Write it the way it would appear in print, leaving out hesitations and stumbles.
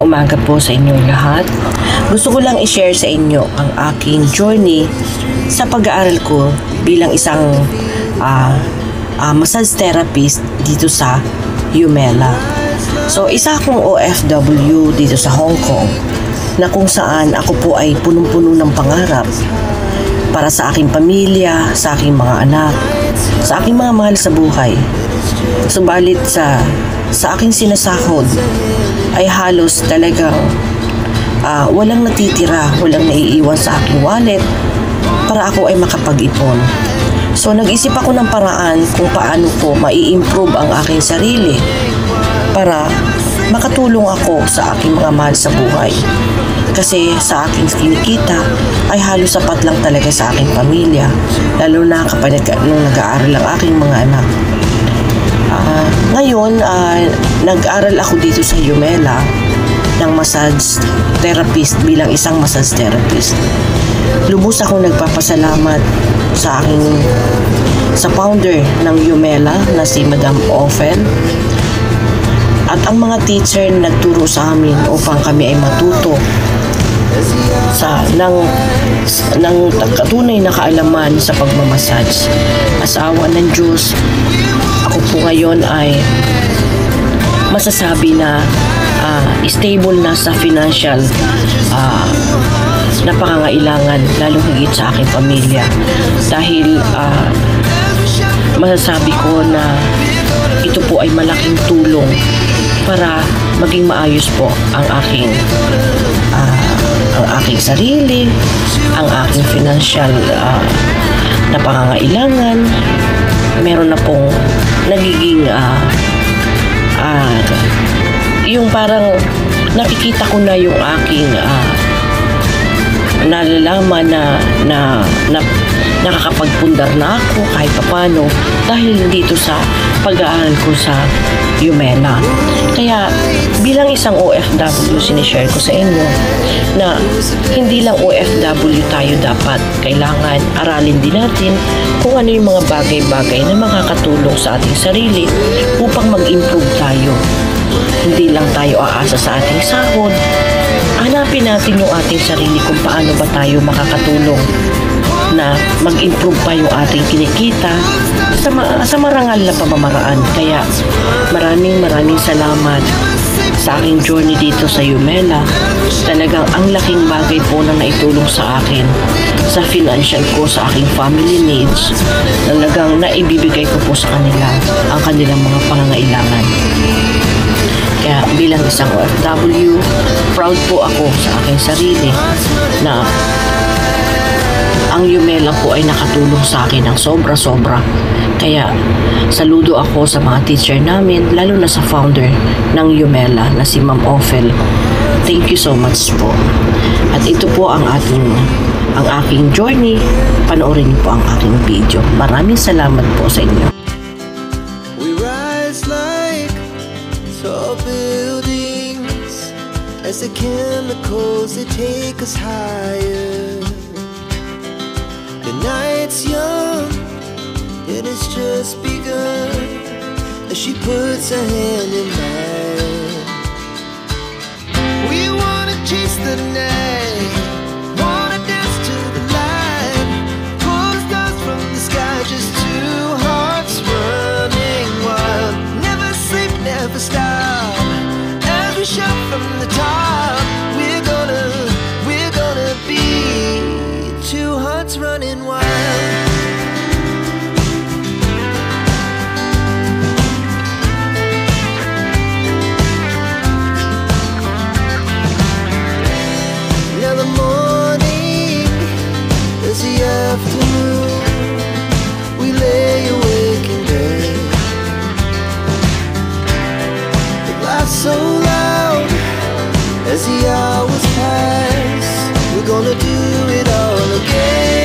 umaga po sa inyong lahat. Gusto ko lang i-share sa inyo ang aking journey sa pag-aaral ko bilang isang massage therapist dito sa Yumela. So, isa akong OFW dito sa Hong Kong na kung saan ako po ay punong-puno ng pangarap para sa aking pamilya, sa aking mga anak, sa aking mga mahal sa buhay. Subalit sa aking sinasahod ay halos talagang walang natitira, walang naiiwan sa aking wallet para ako ay makapag-ipon. So nag-isip ako ng paraan kung paano ko mai-improve ang aking sarili para makatulong ako sa aking mga mahal sa buhay. Kasi sa aking kinikita ay halos sapat lang talaga sa aking pamilya, lalo na kapag nung nag-aaral ang aking mga anak. Ngayon, nag-aral ako dito sa Yumela ng massage therapist bilang isang massage therapist. Lubos akong nagpapasalamat sa founder ng Yumela na si Madam Ophel at ang mga teacher na nagturo sa amin upang kami ay matuto ng katunay na kaalaman sa pagmamassage. Asawa ng Diyos, ako po ngayon ay masasabi na stable na sa financial na pangangailangan, lalong higit sa aking pamilya. Dahil masasabi ko na ito po ay malaking tulong para maging maayos po ang aking sarili, ang aking financial na pangangailangan. Meron na pong nagiging yung parang nakikita ko na yung aking nalalaman na nakakapagpundar na ako kahit paano dahil dito sa pag-aaral ko sa Yumela. Kaya bilang isang OFW, sinishare ko sa inyo na hindi lang OFW tayo dapat. Kailangan aralin din natin kung ano yung mga bagay-bagay na makakatulong sa ating sarili upang mag-improve tayo. Hindi lang tayo aasa sa ating sahod. Hanapin natin yung ating sarili kung paano ba tayo makakatulong na mag-improve pa yung ating kinikita sa marangal na pamamaraan. Kaya maraming salamat sa aking journey dito sa Yumela. Talagang ang laking bagay po na naitulong sa akin sa financial ko, sa aking family needs. Talagang naibibigay ko po sa kanila ang kanilang mga pangangailangan. Kaya bilang isang OFW, proud po ako sa aking sarili na ang Yumela po ay nakatulong sa akin ng sobra-sobra. Kaya saludo ako sa mga teacher namin, lalo na sa founder ng Yumela na si Ma'am Ophel. Thank you so much po. At ito po ang aking journey. Panoorin niyo po ang aking video. Maraming salamat po sa inyo. We rise like tall buildings as the chemicals they take us higher. The night's young, it has just begun as she puts her hand in mine. We wanna chase the night, wanna dance to the light, pull stars from the sky, just two hearts running wild. Never sleep, never stop, as we shout from the top. We're gonna be two hearts running wild. Now the morning is the afternoon. We lay awake in bed. The laughs so loud as the hours pass. We're gonna do it all again.